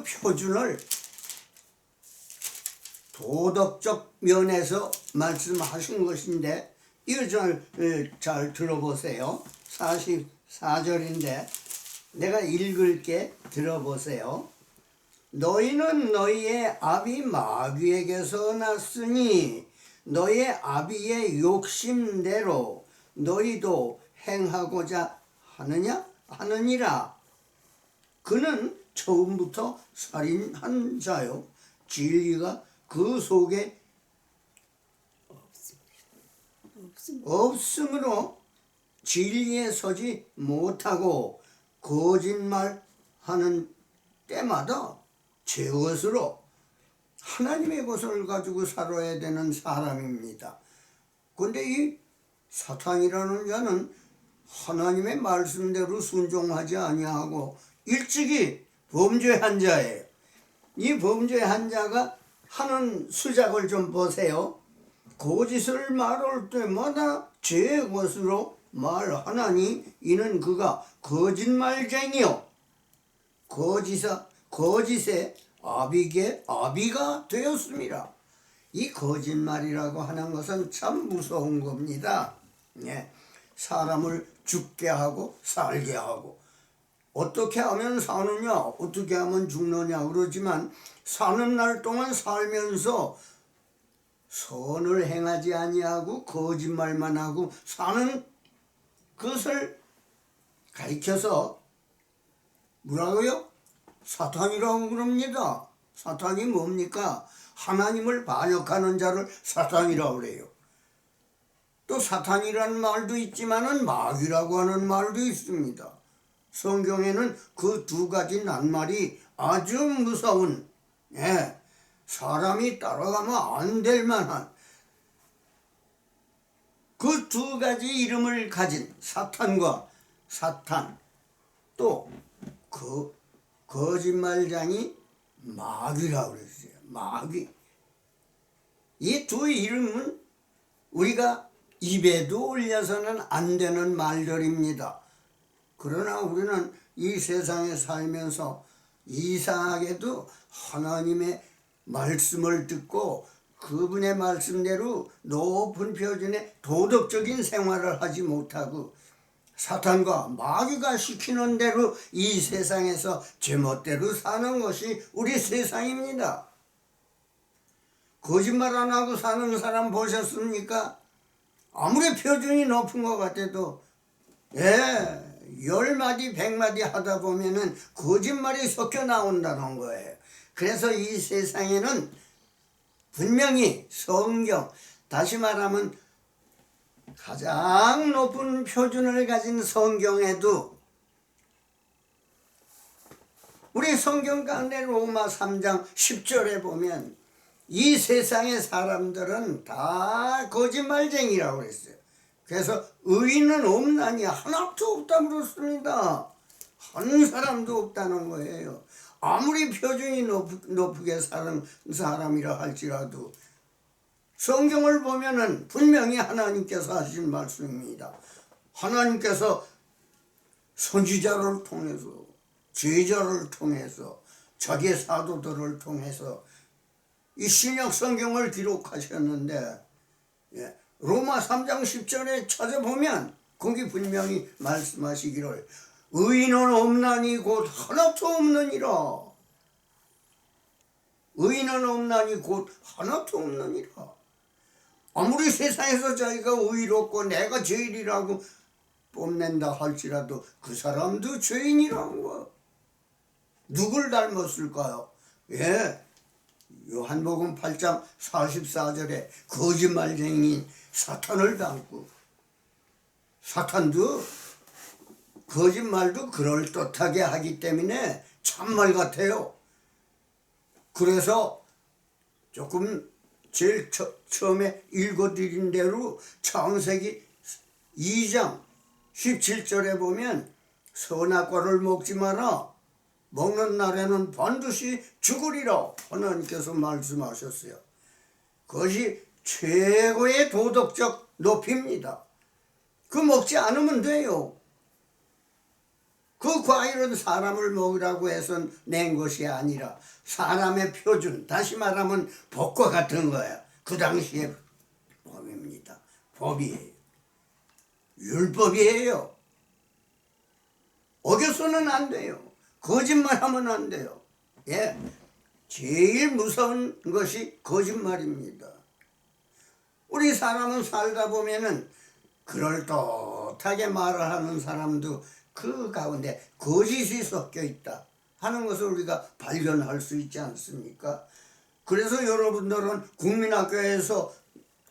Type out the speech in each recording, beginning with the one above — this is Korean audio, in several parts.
그 표준을 도덕적 면에서 말씀하신 것인데 이거 잘 들어보세요. 44절인데 내가 읽을게. 들어보세요. 너희는 너희의 아비 마귀에게서 났으니 너의 아비의 욕심대로 너희도 행하고자 하느니라. 그는 처음부터 살인한 자요 진리가 그 속에 없으므로 진리에 서지 못하고 거짓말하는 때마다 제 것으로 하나님의 것을 가지고 살아야 되는 사람입니다. 그런데 이 사탄이라는 자는 하나님의 말씀대로 순종하지 아니하고 일찍이 범죄한 자예요. 이 범죄한 자가 하는 수작을 좀 보세요. 거짓을 말할 때마다 제 것으로 말하나니 이는 그가 거짓말쟁이요 거짓의 아비가 되었습니다. 이 거짓말이라고 하는 것은 참 무서운 겁니다. 사람을 죽게 하고 살게 하고 어떻게 하면 사느냐 어떻게 하면 죽느냐 그러지만 사는 날 동안 살면서 선을 행하지 아니하고 거짓말만 하고 사는 것을 가리켜서 뭐라고요? 사탄이라고 그럽니다. 사탄이 뭡니까? 하나님을 반역하는 자를 사탄이라고 그래요. 또 사탄이라는 말도 있지만은 마귀라고 하는 말도 있습니다. 성경에는 그 두 가지 낱말이 아주 무서운, 사람이 따라가면 안 될 만한 그 두 가지 이름을 가진 사탄과 사탄, 또 그 거짓말장이 마귀라고 그랬어요. 마귀. 이 두 이름은 우리가 입에도 올려서는 안 되는 말들입니다. 그러나 우리는 이 세상에 살면서 이상하게도 하나님의 말씀을 듣고 그분의 말씀대로 높은 표준의 도덕적인 생활을 하지 못하고 사탄과 마귀가 시키는 대로 이 세상에서 제멋대로 사는 것이 우리 세상입니다. 거짓말 안 하고 사는 사람 보셨습니까? 아무리 표준이 높은 것 같아도 10마디 100마디 하다 보면은 거짓말이 섞여 나온다는 거예요. 그래서 이 세상에는 분명히 성경, 다시 말하면 가장 높은 표준을 가진 성경에도 우리 성경 가운데 로마 3장 10절에 보면 이 세상의 사람들은 다 거짓말쟁이라고 그랬어요. 그래서 의인은 없나니 하나도 없다 그렇습니다. 한 사람도 없다는 거예요. 아무리 표준이 높게 사는 사람이라 할지라도 성경을 보면은 분명히 하나님께서 하신 말씀입니다. 하나님께서 선지자를 통해서 제자를 통해서 자기의 사도들을 통해서 이 신약 성경을 기록하셨는데 로마 3장 10절에 찾아보면 거기 분명히 말씀하시기를 의인은 없나니 곧 하나도 없느니라. 의인은 없나니 곧 하나도 없느니라. 아무리 세상에서 자기가 의롭고 내가 죄인이라고 뽐낸다 할지라도 그 사람도 죄인이라는 거야. 누굴 닮았을까요? 요한복음 8장 44절에 거짓말쟁이인 사탄을 닮고 사탄도 거짓말도 그럴듯하게 하기 때문에 참말 같아요. 그래서 조금 제일 처음에 읽어드린 대로 창세기 2장 17절에 보면 선악과를 먹지 마라. 먹는 날에는 반드시 죽으리라 하나님께서 말씀하셨어요. 그것이 최고의 도덕적 높이입니다. 그 먹지 않으면 돼요. 그 과일은 사람을 먹으라고 해서 낸 것이 아니라 사람의 표준, 다시 말하면 법과 같은 거야. 그 당시에 법입니다. 법이에요. 율법이에요. 어겨서는 안 돼요. 거짓말하면 안 돼요. 예, 제일 무서운 것이 거짓말입니다. 우리 사람은 살다 보면은 그럴듯하게 말을 하는 사람도 그 가운데 거짓이 섞여 있다 하는 것을 우리가 발견할 수 있지 않습니까? 그래서 여러분들은 국민학교에서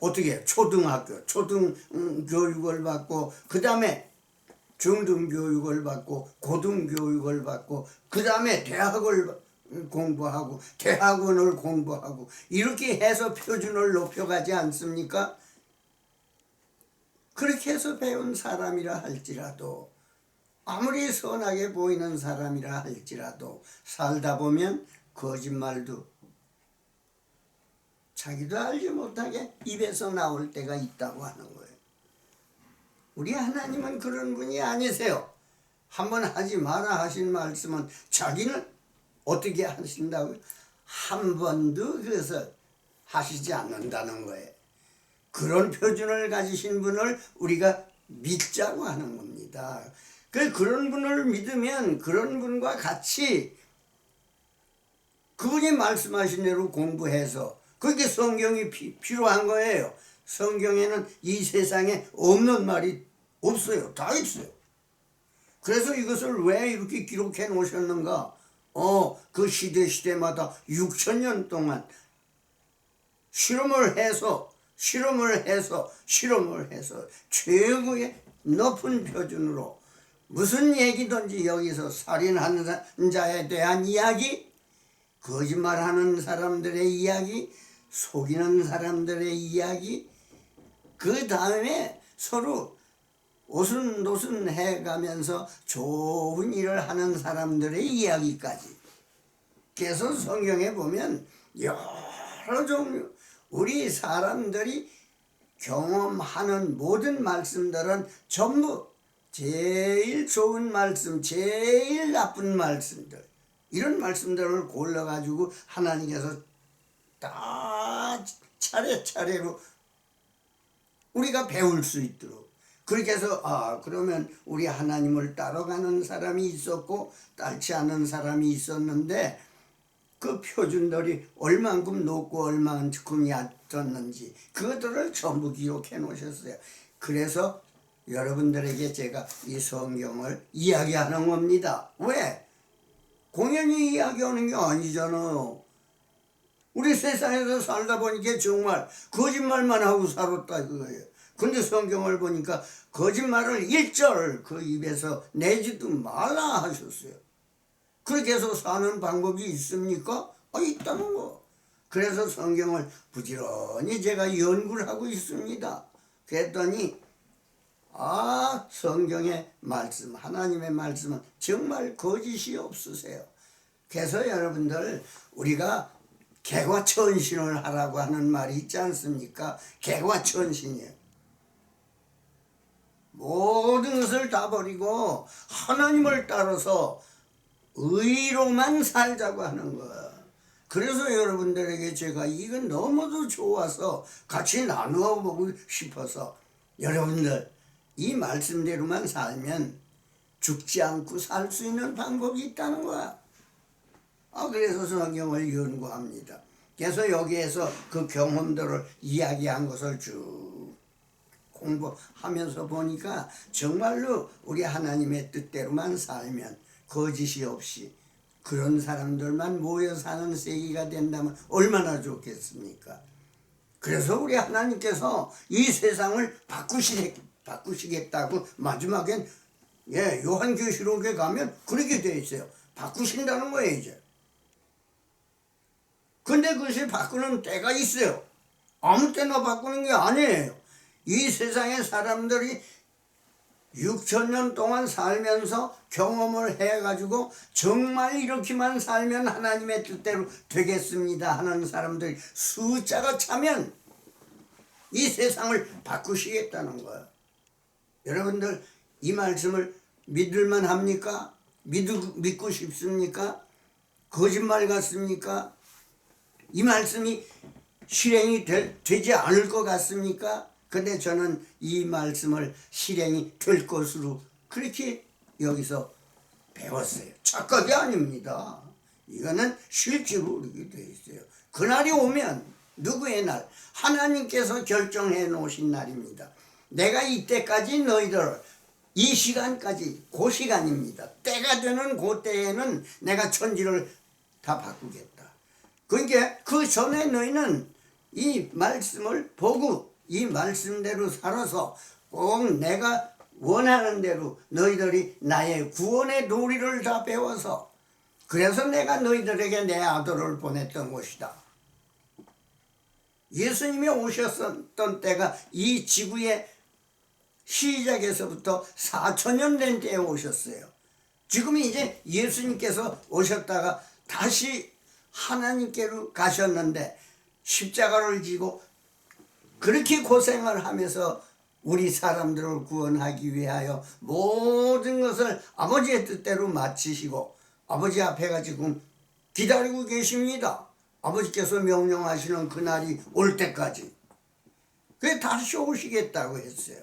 어떻게 초등학교, 교육을 받고 그 다음에 중등교육을 받고 고등교육을 받고 그 다음에 대학을 공부하고 대학원을 공부하고 이렇게 해서 표준을 높여가지 않습니까? 그렇게 해서 배운 사람이라 할지라도 아무리 선하게 보이는 사람이라 할지라도 살다 보면 거짓말도 자기도 알지 못하게 입에서 나올 때가 있다고 하는 거예요. 우리 하나님은 그런 분이 아니세요. 한번 하지 마라 하신 말씀은 자기는 어떻게 하신다고요? 한 번도 그래서 하시지 않는다는 거예요. 그런 표준을 가지신 분을 우리가 믿자고 하는 겁니다. 그런 분을 믿으면 그런 분과 같이 그분이 말씀하신 대로 공부해서 그게 성경이 필요한 거예요. 성경에는 이 세상에 없는 말이 없어요. 다 있어요. 그래서 이것을 왜 이렇게 기록해 놓으셨는가? 그 시대마다 6,000년 동안 실험을 해서 최고의 높은 표준으로 무슨 얘기든지 여기서 살인하는 자에 대한 이야기, 거짓말하는 사람들의 이야기, 속이는 사람들의 이야기, 그 다음에 서로 오순도순 해가면서 좋은 일을 하는 사람들의 이야기까지. 그래서 성경에 보면 여러 종류, 우리 사람들이 경험하는 모든 말씀들은 전부 제일 좋은 말씀, 제일 나쁜 말씀들, 이런 말씀들을 골라가지고 하나님께서 다 차례차례로 우리가 배울 수 있도록, 그렇게 해서 그러면 우리 하나님을 따라가는 사람이 있었고 따르지 않는 사람이 있었는데 그 표준들이 얼만큼 높고 얼만큼 얕았는지 그것들을 전부 기록해 놓으셨어요. 그래서 여러분들에게 제가 이 성경을 이야기하는 겁니다. 왜? 공연히 이야기하는 게 아니잖아요. 우리 세상에서 살다 보니까 정말 거짓말만 하고 살았다 그거예요. 근데 성경을 보니까 거짓말을 1절 그 입에서 내지도 말라 하셨어요. 그렇게 해서 사는 방법이 있습니까? 있다는 거. 그래서 성경을 부지런히 제가 연구를 하고 있습니다. 그랬더니 성경의 말씀, 하나님의 말씀은 정말 거짓이 없으세요. 그래서 여러분들 우리가 개과천신을 하라고 하는 말이 있지 않습니까? 개과천신이에요. 모든 것을 다 버리고 하나님을 따라서 의로만 살자고 하는 거야. 그래서 여러분들에게 제가 이건 너무도 좋아서 같이 나누어 보고 싶어서 여러분들 이 말씀대로만 살면 죽지 않고 살 수 있는 방법이 있다는 거야. 그래서 성경을 연구합니다. 그래서 여기에서 그 경험들을 이야기한 것을 쭉 공부하면서 보니까 정말로 우리 하나님의 뜻대로만 살면 거짓이 없이 그런 사람들만 모여 사는 세계가 된다면 얼마나 좋겠습니까? 그래서 우리 하나님께서 이 세상을 바꾸시겠다고 마지막엔 요한계시록에 가면 그렇게 돼 있어요. 바꾸신다는 거예요 이제. 근데 그것이 바꾸는 때가 있어요. 아무 때나 바꾸는 게 아니에요. 이 세상의 사람들이 6,000년 동안 살면서 경험을 해가지고 정말 이렇게만 살면 하나님의 뜻대로 되겠습니다 하는 사람들이 숫자가 차면 이 세상을 바꾸시겠다는 거예요. 여러분들 이 말씀을 믿을만 합니까? 믿고 싶습니까? 거짓말 같습니까? 이 말씀이 실행이 되지 않을 것 같습니까? 근데 저는 이 말씀을 실행이 될 것으로 그렇게 여기서 배웠어요. 착각이 아닙니다. 이거는 실제로 그렇게 되어 있어요. 그날이 오면 누구의 날? 하나님께서 결정해 놓으신 날입니다. 내가 이때까지 너희들 이 시간까지 그 시간입니다. 때가 되는 그 때에는 내가 천지를 다 바꾸겠다. 그러니까 그 전에 너희는 이 말씀을 보고 이 말씀대로 살아서 꼭 내가 원하는 대로 너희들이 나의 구원의 도리를 다 배워서 그래서 내가 너희들에게 내 아들을 보냈던 것이다. 예수님이 오셨던 때가 이 지구의 시작에서부터 4,000년 된 때에 오셨어요. 지금 이제 예수님께서 오셨다가 다시 하나님께로 가셨는데 십자가를 지고 그렇게 고생을 하면서 우리 사람들을 구원하기 위하여 모든 것을 아버지의 뜻대로 마치시고 아버지 앞에가 지금 기다리고 계십니다. 아버지께서 명령하시는 그날이 올 때까지. 그게 다시 오시겠다고 했어요.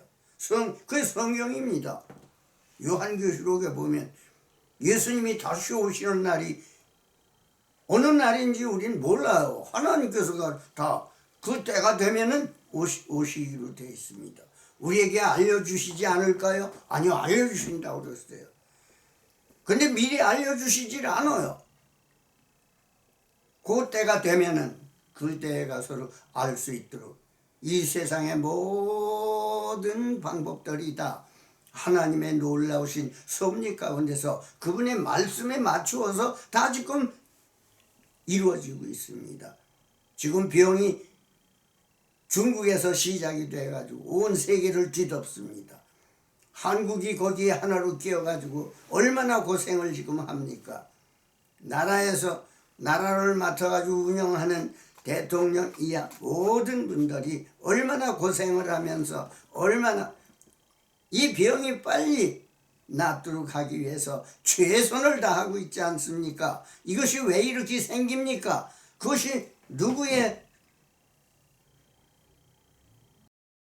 그게 성경입니다. 요한계시록에 보면 예수님이 다시 오시는 날이 어느 날인지 우리는 몰라요. 하나님께서가 다 그 때가 되면은 오시기로 되어 있습니다. 우리에게 알려주시지 않을까요? 아니요, 알려주신다고 그랬어요. 근데 미리 알려주시질 않아요. 그 때가 되면은 그 때에 가서 알 수 있도록 이 세상의 모든 방법들이 다 하나님의 놀라우신 섭리 가운데서 그분의 말씀에 맞추어서 다 지금 이루어지고 있습니다. 지금 병이 중국에서 시작이 돼가지고 온 세계를 뒤덮습니다. 한국이 거기에 하나로 끼어가지고 얼마나 고생을 지금 합니까? 나라에서 나라를 맡아가지고 운영하는 대통령 이하 모든 분들이 얼마나 고생을 하면서 얼마나 이 병이 빨리 낫도록 하기 위해서 최선을 다하고 있지 않습니까? 이것이 왜 이렇게 생깁니까? 그것이 누구의